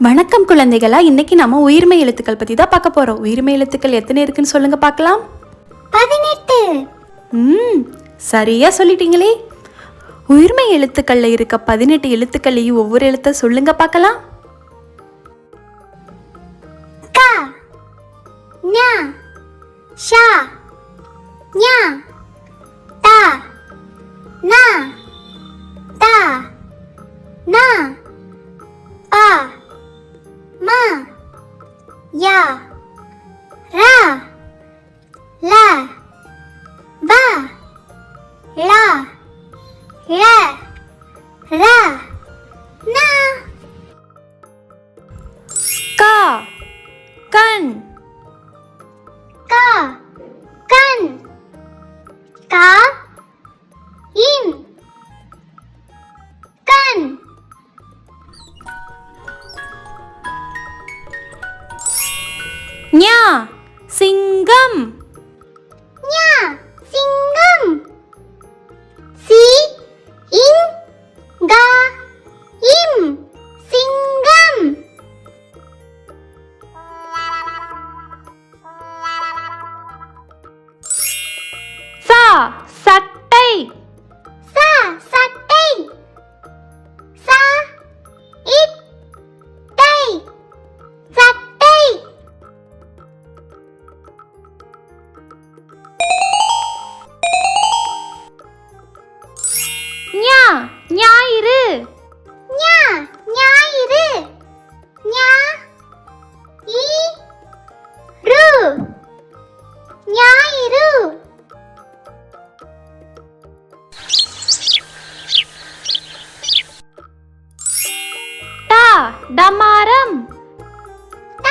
வணக்கம் குழந்தைகளா, இன்னைக்கு நம்ம உயிர்மை எழுத்துக்கள் பத்தி தான் பார்க்க போறோம். உயிர்மை எழுத்துக்கள் எத்தனை இருக்குன்னு சொல்லுங்க பார்க்கலாம். 18. சரியா சொல்லிட்டீங்களே. உயிர்மை எழுத்துக்கள்ல இருக்க 18 எழுத்துக்களையும் ஒவ்வொரு எழுத்த சொல்லுங்க பார்க்கலாம். க ஞ ஷ ஞ ட ந த ந ப ம ய ர ல வ ள ழ ர ந. க கண் க கண் க இன் கண். ஞ சிங்கம் ஞ சிங்கம் சி இன் க இம் சிங்கம். ச சட்டை ச சட்டை ச இட் டை சட்டை. ஞ ஞாயிறு ஞ ஞாயிறு ஞ இ ரு ஞாயிறு. ட டமாரம் ட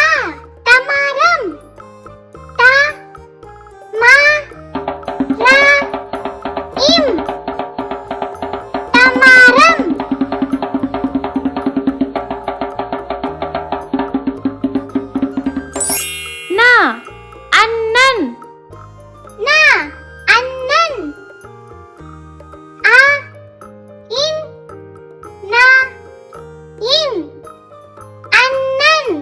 டமாரம் ட ம ர இம் டமாரம். ந அண்ணன் ந அண்ணன் அ இன் ந இன் அண்ணன்.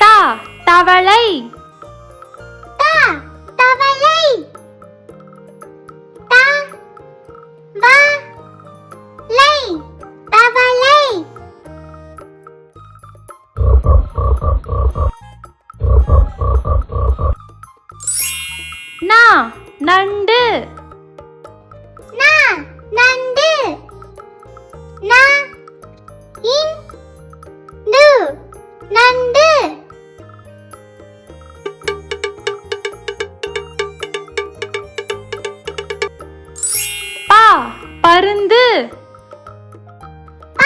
த தவளை த தவளை த வ லை தவளை. ந நண்டு ந நண்டு ந இன் டு நண்டு. ப பருந்து ப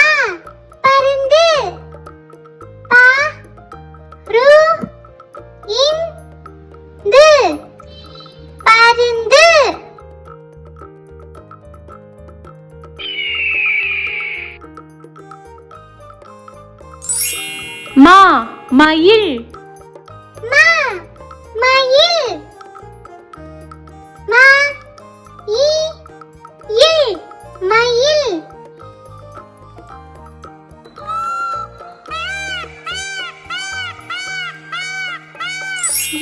பருந்து ப ரு இன் து பருந்து. ம மயில் ம மயில் ம இ இல் மயில்.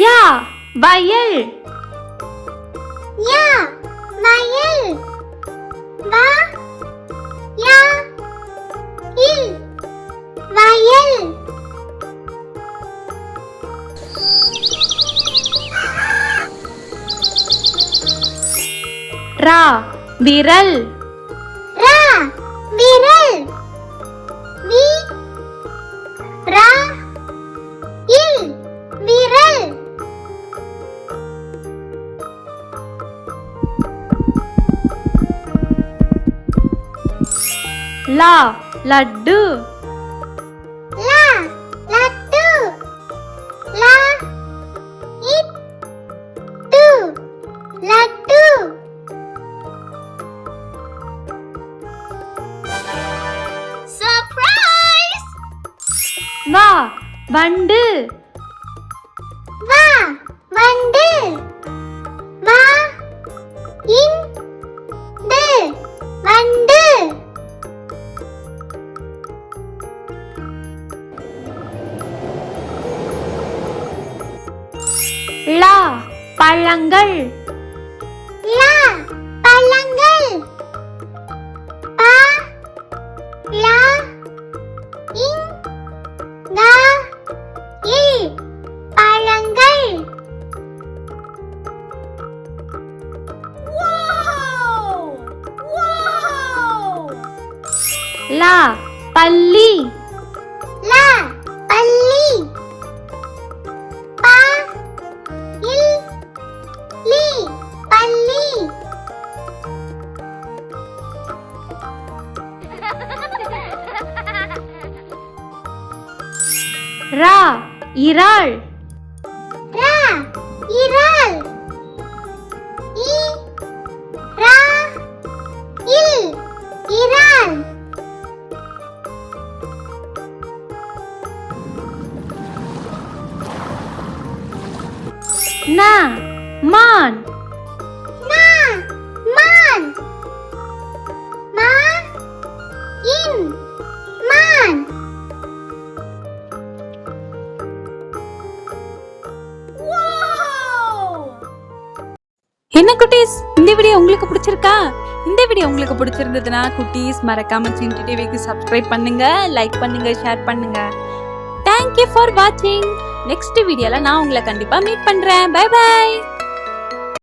ய வயல் ய வயல் வ ய இல் வயல். ர விரல் ர விரல் வி ர இல் விரல். ல லட்டு ல லட்டு ல இட் டு லட்டு. வா வண்டு வா வண்டு வா இந்து வண்டு லா பழங்கள் லா பழங்கள் பா லா இங் கா இல் பழங்கள் லா பல்லி லா பல்லி பா இல் லி பல்லி ரா இறால் ரா இறால் இ ரா இல் இறால் நா மான் நா மான் மா இன் மான் என்ன குட்டீஸ், இந்த வீடியோ உங்களுக்கு பிடிச்சிருக்கா? இந்த வீடியோ உங்களுக்கு பிடிச்சிருந்ததுன்னா குட்டீஸ் மறக்காம சின்டி டிவிக்கு சப்ஸ்கிரைப் பண்ணுங்க, லைக் பண்ணுங்க, ஷேர் பண்ணுங்க. தேங்க்யூ ஃபார் வாட்சிங். நெக்ஸ்ட் வீடியோல நான் உங்களை கண்டிப்பா மீட் பண்றேன். Bye by.